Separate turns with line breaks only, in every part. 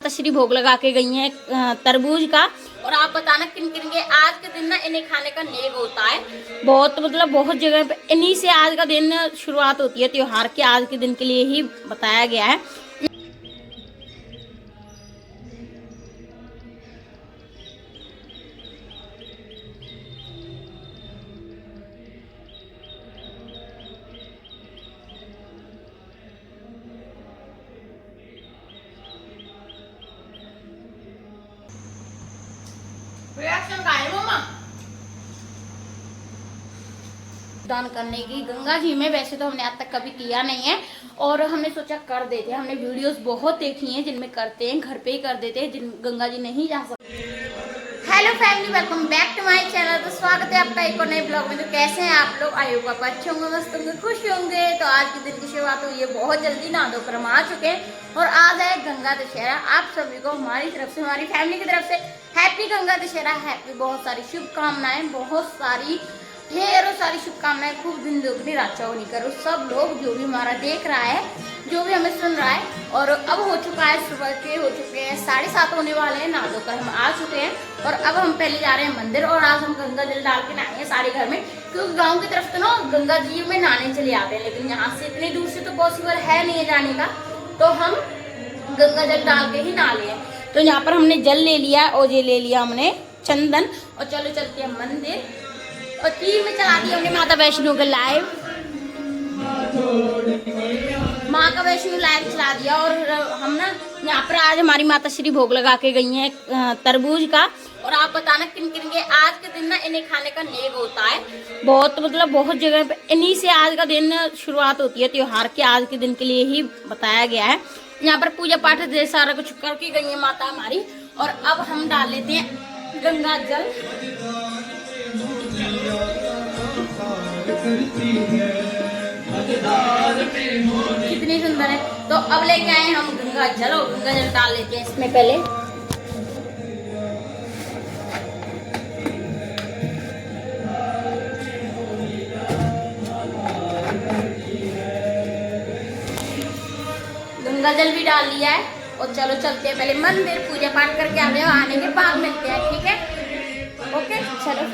श्री भोग लगा के गई हैं तरबूज का। और आप बताना किन किन के आज के दिन ना इन्हें खाने का नेग होता है। बहुत मतलब बहुत जगह पे इन्हीं से आज का दिन शुरुआत होती है त्योहार के। आज के दिन के लिए ही बताया गया है। रिएक्शन का है मम्मा दान करने की गंगा जी में। वैसे तो हमने आज तक कभी किया नहीं है और हमने सोचा कर देते हैं। हमने वीडियोस बहुत देखी हैं जिनमें करते हैं, घर पे ही कर देते हैं जिन गंगा जी नहीं जा सकते। Hello family, welcome back to my channel. तो स्वागत है आपका एक और नए ब्लॉग में। तो कैसे हैं आप लोग? आई होप आप अच्छे होंगे, मस्त होंगे, खुश होंगे। तो आज के दिन की शुरुआत हुई है बहुत जल्दी, नहा धोकर हम आ चुके हैं और आज है गंगा दशहरा। आप सभी को हमारी तरफ से, हमारी फैमिली की तरफ से हैप्पी गंगा दशहरा। हैप्पी, बहुत सारी शुभकामनाएं, बहुत सारी ढेरों सारी शुभकामनाएं। खूब दिन दोगुनी रात चौगुनी करो सब लोग, जो भी हमारा देख रहा है, जो भी हमें सुन रहा है। और अब हो चुका है सुबह के, हो चुके हैं 7:30 होने वाले हैं। नहा धोकर हम आ चुके हैं और अब हम पहले जा रहे हैं मंदिर। और आज हम गंगा जल डाल के नहाए हैं सारे घर में, क्योंकि गाँव की तरफ तो ना गंगा जी में नहाने चले आते हैं, लेकिन यहाँ से इतनी दूर से तो पॉसिबल है नहीं है जाने का। तो हम गंगा जल डाल के ही नहा लिए। तो यहाँ पर हमने जल ले लिया और ये ले लिया हमने चंदन। और चलो चलते हैं मंदिर। और टीवी में चला दी हमने माता वैष्णो का लाइव, माँ का वैष्णो लाइव चला दिया। और हम ना यहाँ पर आज हमारी माता श्री भोग लगा के गई हैं तरबूज का। और आप बताना किन किन के आज के दिन ना इन्हें खाने का नेग होता है। बहुत मतलब बहुत जगह पे इन्हीं से आज का दिन शुरुआत होती है त्योहार के। आज के दिन के लिए ही बताया गया है। यहाँ पर पूजा पाठ सारा कुछ करके गई है माता हमारी। और अब हम डाल लेते हैं गंगा जल। कितनी सुंदर है। तो अब लेके आए हम गंगा जल और गंगा जल डाल लेते हैं इसमें पहले। गंगा जल भी डाल लिया है और चलो चलते हैं पहले मंदिर, पूजा पाठ करके आने हैं। आने के बाद मिलते हैं, ठीक है? ओके चलो।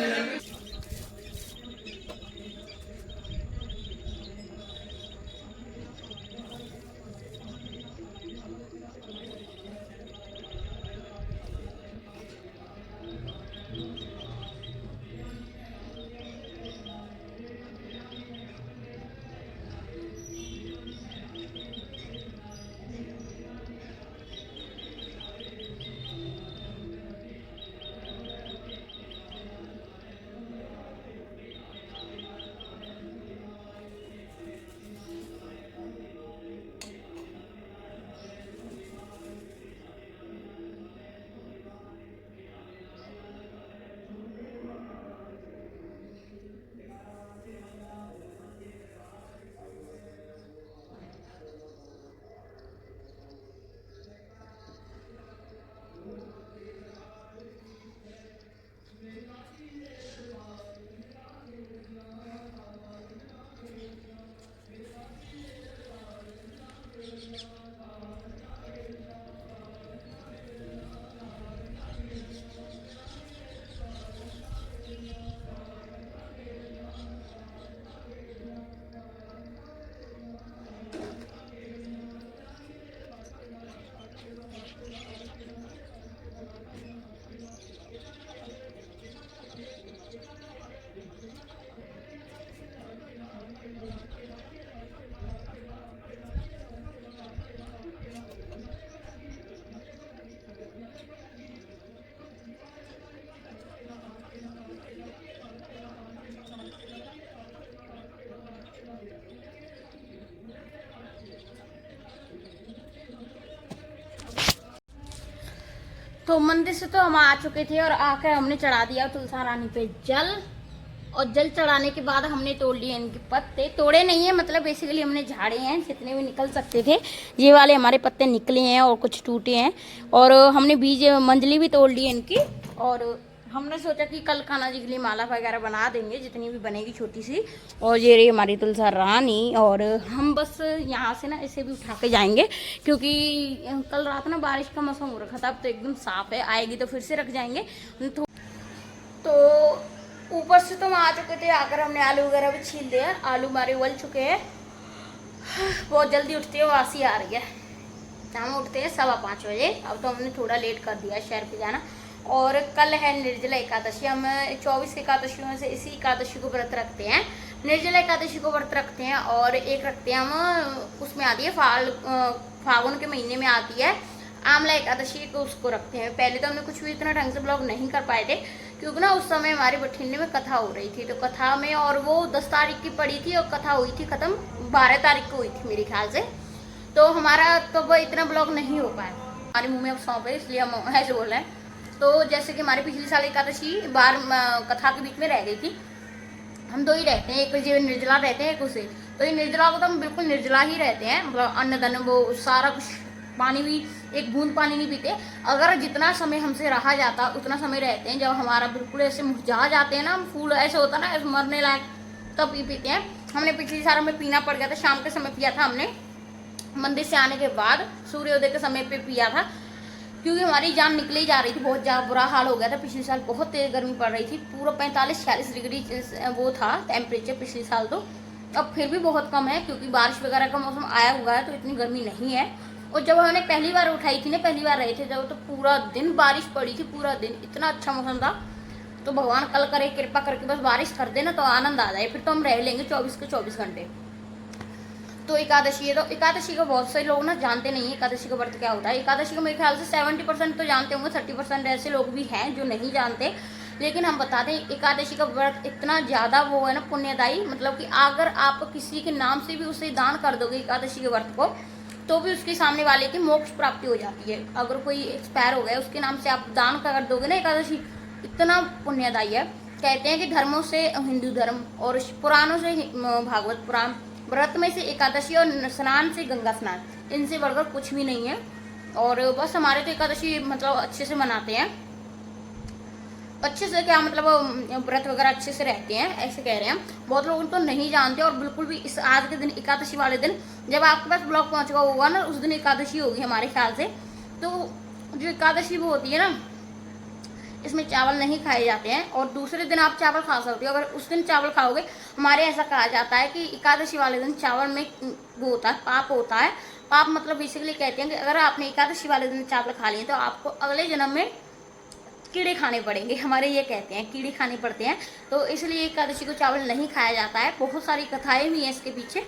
तो मंदिर से तो हम आ चुके थे और आकर हमने चढ़ा दिया तुलसा रानी पे जल। और जल चढ़ाने के बाद हमने तोड़ लिए इनके पत्ते। तोड़े नहीं है, मतलब बेसिकली हमने झाड़े हैं जितने भी निकल सकते थे। ये वाले हमारे पत्ते निकले हैं और कुछ टूटे हैं। और हमने बीज मंजली भी तोड़ ली इनकी। और हमने सोचा कि कल कान्हा जी के लिए माला वगैरह बना देंगे, जितनी भी बनेगी छोटी सी। और ये रही हमारी तुलसा रानी। और हम बस यहाँ से ना इसे भी उठा के जाएंगे, क्योंकि कल रात ना बारिश का मौसम हो रखा था, अब तो एकदम साफ है, आएगी तो फिर से रख जाएंगे। तो ऊपर से तो हम आ चुके थे, आकर हमने आलू वगैरह भी छील दिया, आलू हमारे उबल चुके हैं। बहुत जल्दी उठती है, वासी आ रही है। हम उठते हैं 5:15 बजे, अब तो हमने थोड़ा लेट कर दिया शहर पे जाना। और कल है निर्जला एकादशी, हम 24 एकादशियों में से इसी एकादशी को व्रत रखते हैं। निर्जला एकादशी को व्रत रखते हैं और एक रखते हैं हम, उसमें आती है फागुन के महीने में आती है आमला एकादशी को, उसको रखते हैं। पहले तो हमने कुछ भी इतना ढंग से ब्लॉग नहीं कर पाए थे, क्योंकि ना उस समय हमारे बठिंडे में कथा हो रही थी। तो कथा में, और वो 10 तारीख की पड़ी थी और कथा हुई थी खत्म 12 तारीख को हुई थी मेरे ख्याल से। तो हमारा तो वो इतना ब्लॉग नहीं हो पाया, हमारे मुंह में अब सौंप है, इसलिए हम ऐसे बोल रहे हैं। तो जैसे कि हमारी पिछले साल एकादशी बार कथा के बीच में रह गई थी। हम 2 ही रहते हैं, एक जो निर्जला रहते हैं, एक उसे। तो ये निर्जला को तो हम बिल्कुल निर्जला ही रहते हैं, मतलब अन्न धन वो सारा कुछ, पानी भी एक बूंद पानी नहीं पीते। अगर जितना समय हमसे रहा जाता उतना समय रहते हैं। जब हमारा बिल्कुल ऐसे मुरझा जाते हैं ना, हम फूल ऐसे होता ना, ऐसे मरने लायक, तब पीते हैं। हमने पिछली साल हमें पीना पड़ गया था, शाम के समय पिया था हमने, मंदिर से आने के बाद सूर्योदय के समय पे पिया था, क्योंकि हमारी जान निकले ही जा रही थी, बहुत ज़्यादा बुरा हाल हो गया था। पिछले साल बहुत तेज़ गर्मी पड़ रही थी, पूरा 45-46 डिग्री वो था टेम्परेचर पिछले साल। तो अब फिर भी बहुत कम है, क्योंकि बारिश वगैरह का मौसम आया हुआ है, तो इतनी गर्मी नहीं है। और जब हमने पहली बार उठाई थी ना, पहली बार रहे थे जब, तो पूरा दिन बारिश पड़ी थी, पूरा दिन इतना अच्छा मौसम था। तो भगवान कल करे कृपा करके बस बारिश कर देना, तो आनंद आ जाए, फिर तो हम रह लेंगे 24 के 24 घंटे। तो एकादशी है, तो एकादशी को बहुत से लोग ना जानते नहीं है एकादशी का व्रत क्या होता है। एकादशी को मेरे ख्याल से 70% तो जानते होंगे, 30% ऐसे लोग भी हैं जो नहीं जानते। लेकिन हम बता दें, एकादशी का व्रत इतना ज़्यादा वो है ना पुण्यदायी, मतलब कि अगर आप किसी के नाम से भी उसे दान कर दोगे एकादशी के व्रत को, तो भी उसके सामने वाले की मोक्ष प्राप्ति हो जाती है। अगर कोई एक्सपायर हो गया, उसके नाम से आप दान कर दोगे ना एकादशी, इतना पुण्यदायी है। कहते हैं कि धर्मों से हिंदू धर्म और पुराणों से भागवत पुराण, व्रत में से एकादशी और स्नान से गंगा स्नान, इनसे बढ़कर कुछ भी नहीं है। और बस हमारे तो एकादशी मतलब अच्छे से मनाते हैं, अच्छे से क्या मतलब व्रत वगैरह अच्छे से रहते हैं, ऐसे कह रहे हैं। बहुत लोग तो नहीं जानते, और बिल्कुल भी इस आज के दिन एकादशी वाले दिन जब आपके पास ब्लॉग पहुंच गया होगा ना, उस दिन एकादशी होगी हमारे ख्याल से। तो जो एकादशी वो होती है ना, इसमें चावल नहीं खाए जाते हैं, और दूसरे दिन आप चावल खा सकते हो। अगर उस दिन चावल खाओगे, हमारे ऐसा कहा जाता है कि एकादशी वाले दिन चावल में वो होता है, पाप होता है। पाप मतलब बेसिकली कहते हैं कि अगर आपने एकादशी वाले दिन चावल खा लिए तो आपको अगले जन्म में कीड़े खाने पड़ेंगे, हमारे ये कहते हैं कीड़े खाने पड़ते हैं। तो इसलिए एकादशी को चावल नहीं खाया जाता है। बहुत सारी कथाएं भी हैं इसके पीछे,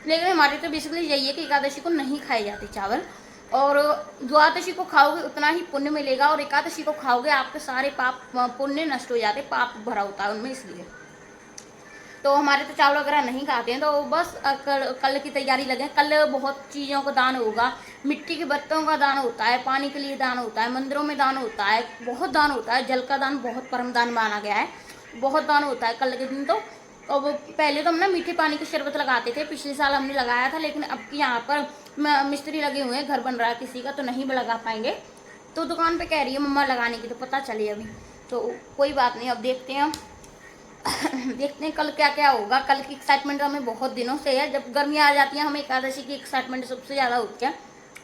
लेकिन हमारे तो बेसिकली यही है कि एकादशी को नहीं खाए जाते चावल। और द्वादशी को खाओगे उतना ही पुण्य मिलेगा, और एकादशी को खाओगे आपके सारे पाप पुण्य नष्ट हो जाते, पाप भरा होता है उनमें, इसलिए। तो हमारे तो चावल वगैरह नहीं खाते हैं। तो बस कल की तैयारी लगे। कल बहुत चीज़ों का दान होगा, मिट्टी के बर्तनों का दान होता है, पानी के लिए दान होता है, मंदिरों में दान होता है, बहुत दान होता है। जल का दान बहुत परम दान माना गया है, बहुत दान होता है कल के दिन। तो और वो पहले तो हम ना मीठे पानी की शरबत लगाते थे, पिछले साल हमने लगाया था, लेकिन अब की यहाँ पर मिस्त्री लगे हुए हैं, घर बन रहा है किसी का, तो नहीं लगा पाएंगे। तो दुकान पे कह रही है मम्मा लगाने की, तो पता चले अभी, तो कोई बात नहीं, अब देखते हैं देखते हैं कल क्या क्या होगा। कल की एक्साइटमेंट हमें बहुत दिनों से है, जब गर्मियाँ आ जाती हैं हमें एकादशी की एक्साइटमेंट सबसे ज़्यादा होती है।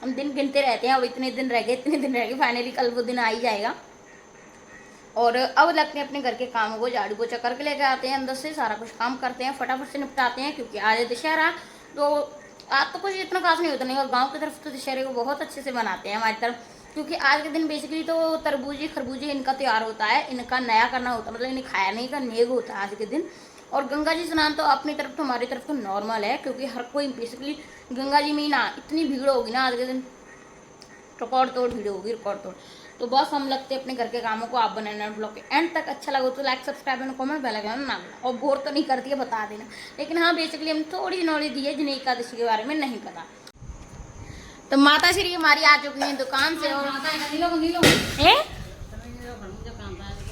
हम दिन गिनते रहते हैं, अब इतने दिन रह गए, इतने दिन रह गए, फाइनली कल वो दिन आ ही जाएगा। और अब लगते हैं अपने घर के कामों को, झाड़ू पोछा करके लेके आते हैं, अंदर से सारा कुछ काम करते हैं, फटाफट से निपटाते हैं, क्योंकि आज है दशहरा। तो आज तो कुछ इतना खास नहीं होता, नहीं, और गांव की तरफ तो दशहरे को बहुत अच्छे से मनाते हैं हमारी तरफ, क्योंकि आज के दिन बेसिकली तो तरबूजी खरबूजे इनका त्यौहार होता है, इनका नया करना होता है, मतलब इन्हें खाया नहीं का नेग होता है आज के दिन। और गंगा जी स्नान तो अपनी तरफ तो हमारी तरफ तो नॉर्मल है, क्योंकि हर कोई बेसिकली गंगा जी में ही ना इतनी भीड़ होगी ना आज के दिन, रिकॉर्ड तोड़ भीड़ होगी, रिकॉर्ड तोड़। तो बस हम लगते हैं अपने घर के कामों को। आप बनाना ब्लॉग के एंड तक अच्छा लगा तो like subscribe and comment bell icon ना, और बोर तो नहीं करती है बता देना। लेकिन हाँ, बेसिकली हम थोड़ी नॉलेज दी है जिन्हें एकादशी के बारे में नहीं पता। तो माता श्री हमारी आ चुकी है दुकान से, और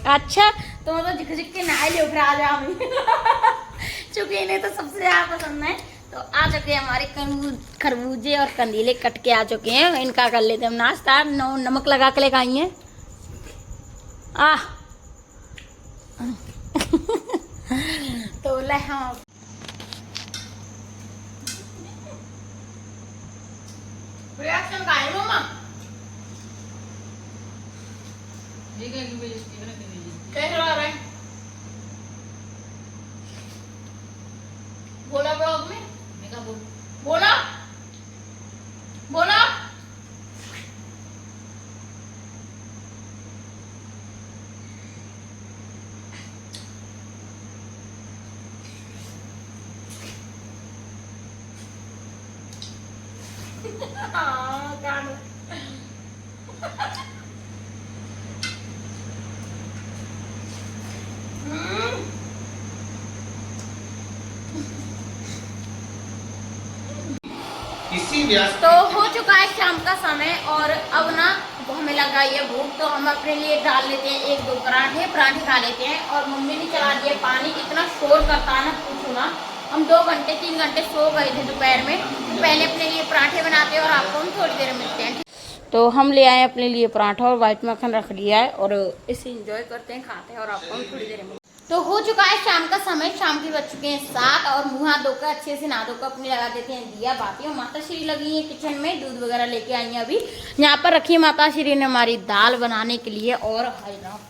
अच्छा तो मतलब झिक झिक के नहाए लो फिर आ जाओ चूँकि इन्हें तो सबसे ज़्यादा पसंद है। तो आ चुके हैं हमारे खरबूजे और कंदीले कट के आ चुके हैं, इनका कर लेते हैं हम नाश्ता। नमक लगा के लेकर आई हैं। तो ले हाँ रिएक्शन का है मम्मा कैसे लग रहा है बोला ब्लॉग में बोला बोला हाँ कान तो हो चुका है शाम का समय और अब ना हमें लग रही है भूख तो हम अपने लिए डाल लेते हैं एक दो पराठे खा लेते हैं। और मम्मी ने चला दिया पानी, इतना शोर करता है ना पूछो ना। हम 2 घंटे 3 घंटे सो गए थे दोपहर में। पहले अपने लिए पराठे बनाते हैं और आपको हम थोड़ी देर में मिलते हैं। तो हम ले आए अपने लिए पराठा और व्हाइट मक्खन रख लिया है और इसे एंजॉय करते हैं, खाते हैं और आपको हम थोड़ी देर में। तो हो चुका है शाम का समय, शाम के बज चुके हैं 7 और मुँह हाथ धोकर अच्छे से नहा धोकर अपने लगा देते हैं दिया बाती। और माता श्री लगी है किचन में, दूध वगैरह लेके आई हैं अभी। यहाँ पर रखी है माता श्री ने हमारी दाल बनाने के लिए। और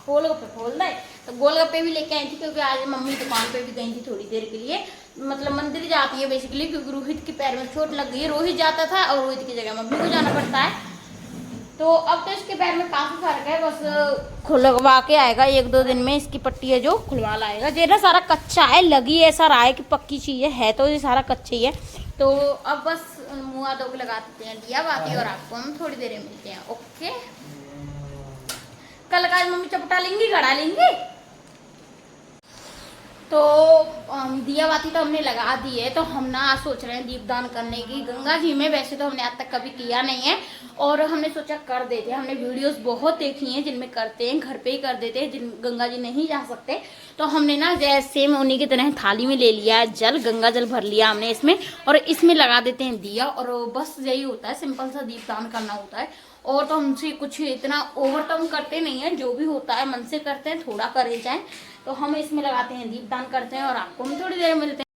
गोलगप्पे खोल दे तो गोलगप्पे भी लेके आई थी क्योंकि आज मम्मी दुकान पे भी गई थी थोड़ी देर के लिए, मतलब मंदिर जाती है बेसिकली क्योंकि रोहित के पैर में चोट लग गई है। रोहित जाता था और रोहित की जगह मम्मी को जाना पड़ता है। तो अब तो इसके पैर में काफी फर्क है, बस खुलवा के आएगा 1-2 दिन में। इसकी पट्टी है जो खुलवा लाएगा। ये ना सारा कच्चा है, लगी ऐसा रहा है कि पक्की चीज है तो ये सारा कच्चा ही है। तो अब बस मुँह हाथों को लगा देते हैं दिया बाती और आपको हम थोड़ी देर में मिलते हैं। ओके, कल का मम्मी चपटा लेंगी, गड़ा लेंगी। तो दिया बाती तो हमने लगा दी है। तो हम ना आज सोच रहे हैं दीपदान करने की गंगा जी में। वैसे तो हमने आज तक कभी किया नहीं है और हमने सोचा कर देते हैं। हमने वीडियोस बहुत देखी हैं जिनमें करते हैं, घर पे ही कर देते हैं जिन गंगा जी नहीं जा सकते। तो हमने ना जैसे उन्हीं की तरह थाली में ले लिया है जल, गंगा जल भर लिया हमने इसमें और इसमें लगा देते हैं दिया। और बस यही होता है, सिंपल सा दीपदान करना होता है। और तो हमसे कुछ इतना ओवर तो हम करते नहीं है, जो भी होता है मन से करते हैं, थोड़ा करे जाए। तो हम इसमें लगाते हैं दीपदान करते हैं और आपको हम थोड़ी देर में मिलते हैं।